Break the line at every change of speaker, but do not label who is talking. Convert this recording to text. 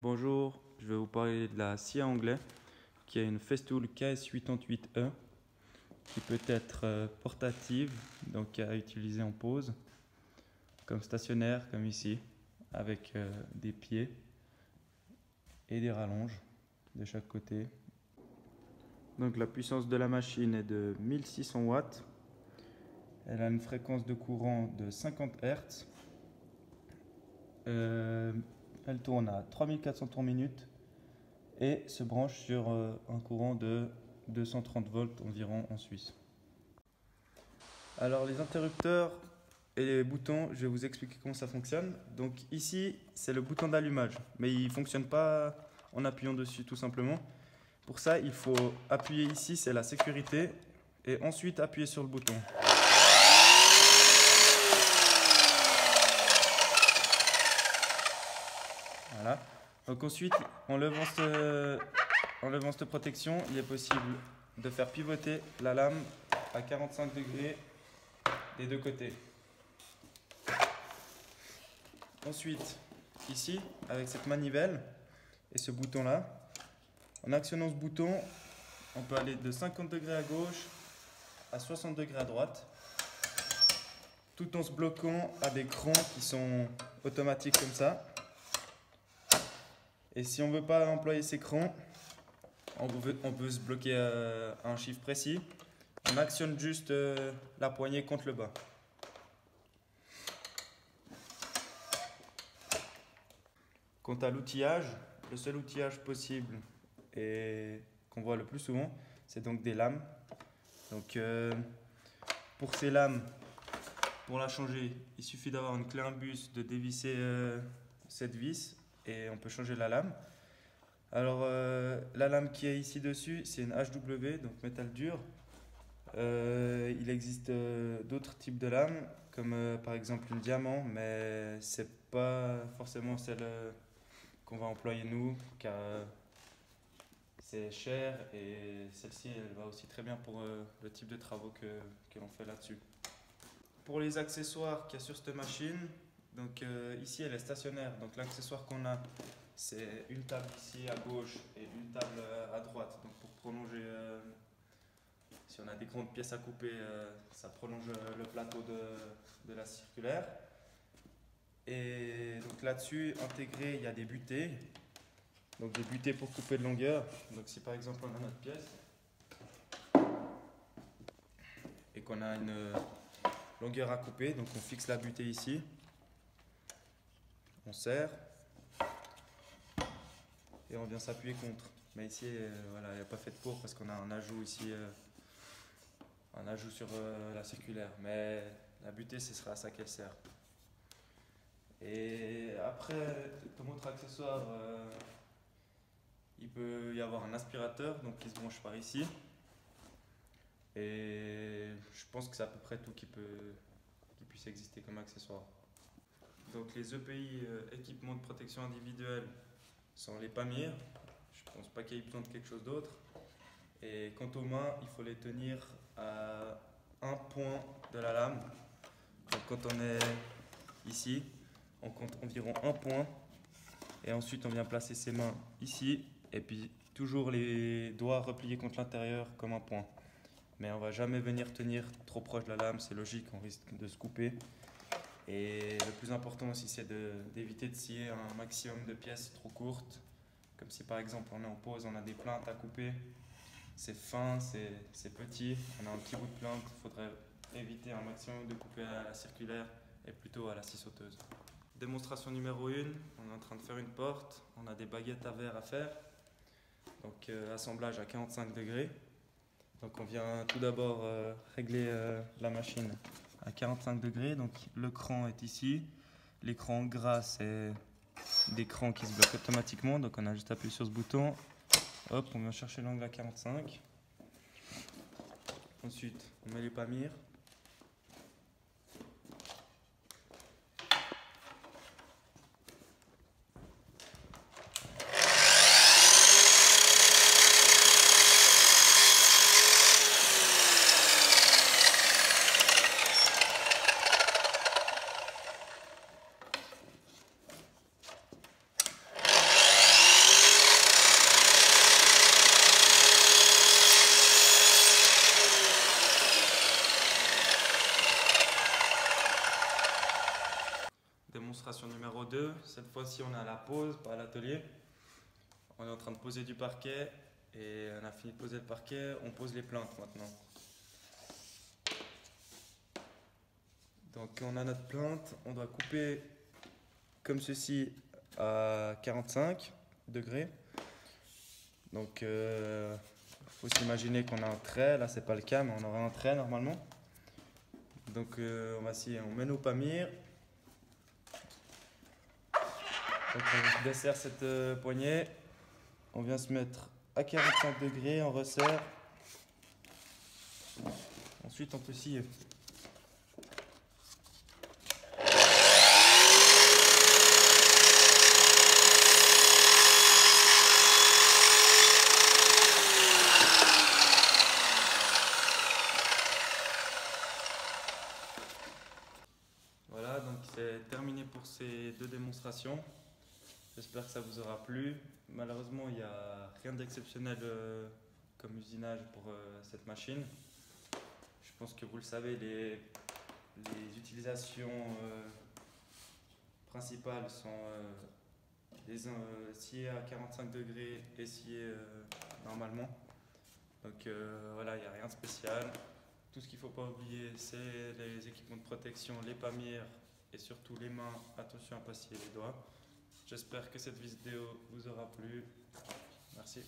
Bonjour, je vais vous parler de la scie à onglet qui est une Festool KS88E qui peut être portative, donc à utiliser en pause, comme stationnaire, comme ici, avec des pieds et des rallonges de chaque côté. Donc la puissance de la machine est de 1600 watts. Elle a une fréquence de courant de 50 Hz. Elle tourne à 3400 tours minute et se branche sur un courant de 230 volts environ en Suisse. Alors les interrupteurs et les boutons, je vais vous expliquer comment ça fonctionne. Donc ici, c'est le bouton d'allumage, mais il ne fonctionne pas en appuyant dessus tout simplement. Pour ça, il faut appuyer ici, c'est la sécurité, et ensuite appuyer sur le bouton. Voilà. Donc ensuite, en levant cette protection, il est possible de faire pivoter la lame à 45 degrés des deux côtés. Ensuite, ici, avec cette manivelle et ce bouton-là, en actionnant ce bouton, on peut aller de 50 degrés à gauche à 60 degrés à droite, tout en se bloquant à des crans qui sont automatiques comme ça. Et si on ne veut pas employer ces crans, on peut se bloquer à un chiffre précis. On actionne juste la poignée contre le bas. Quant à l'outillage, le seul outillage possible et qu'on voit le plus souvent, c'est donc des lames. Donc pour ces lames, pour la changer, il suffit d'avoir une clé imbus, de dévisser cette vis et on peut changer la lame. Alors la lame qui est ici dessus, c'est une HW, donc métal dur. Il existe d'autres types de lames, comme par exemple une diamant, mais c'est pas forcément celle qu'on va employer nous, car c'est cher et celle-ci elle va aussi très bien pour le type de travaux que l'on fait là-dessus. Pour les accessoires qu'il y a sur cette machine, donc ici elle est stationnaire, donc l'accessoire qu'on a c'est une table ici à gauche et une table à droite, donc pour prolonger, si on a des grandes pièces à couper, ça prolonge le plateau de la circulaire. Et donc là-dessus, intégré, il y a des butées. Donc des butées pour couper de longueur. Donc si par exemple on a notre pièce et qu'on a une longueur à couper, donc on fixe la butée ici. On serre et on vient s'appuyer contre. Mais ici, voilà, il n'y a pas fait de pour parce qu'on a un ajout ici, un ajout sur la circulaire. Mais la butée, ce sera à ça qu'elle sert. Et après, comme autre accessoire, il peut y avoir un aspirateur donc qui se branche par ici. Et je pense que c'est à peu près tout qui puisse exister comme accessoire. Donc les EPI, équipements de protection individuelle, sont les PAMIR. Je pense pas qu'il y ait besoin de quelque chose d'autre. Et quant aux mains, il faut les tenir à un point de la lame. Donc quand on est ici, on compte environ un point. Et ensuite on vient placer ses mains ici. Et puis toujours les doigts repliés contre l'intérieur comme un point. Mais on ne va jamais venir tenir trop proche de la lame, c'est logique, on risque de se couper. Et le plus important aussi, c'est d'éviter de scier un maximum de pièces trop courtes. Comme si par exemple on est en pause, on a des plinthes à couper. C'est fin, c'est petit, on a un petit bout de plinthe, il faudrait éviter un maximum de couper à la circulaire et plutôt à la scie sauteuse. Démonstration numéro 1, on est en train de faire une porte, on a des baguettes à verre à faire. Donc assemblage à 45 degrés. Donc on vient tout d'abord régler la machine à 45 degrés. Donc le cran est ici. L'écran gras, c'est des crans qui se bloquent automatiquement. Donc on a juste appuyé sur ce bouton. Hop, on vient chercher l'angle à 45. Ensuite, on met les PAMIR. aussi, on est à la pause, pas à l'atelier. On est en train de poser du parquet et on a fini de poser le parquet. On pose les plinthes maintenant. Donc on a notre plinthe, on doit couper comme ceci à 45 degrés. Donc faut s'imaginer qu'on a un trait, là c'est pas le cas mais on aurait un trait normalement. Donc on met nos pamires. Donc on desserre cette poignée, on vient se mettre à 45 degrés, on resserre. Ensuite on peut scier. Voilà, donc c'est terminé pour ces 2 démonstrations. J'espère que ça vous aura plu. Malheureusement, il n'y a rien d'exceptionnel comme usinage pour cette machine. Je pense que vous le savez, les utilisations principales sont scier à 45 degrés et scier normalement. Donc voilà, il n'y a rien de spécial. Tout ce qu'il ne faut pas oublier, c'est les équipements de protection, les pamires et surtout les mains. Attention à ne pas scier les doigts. J'espère que cette vidéo vous aura plu. Merci.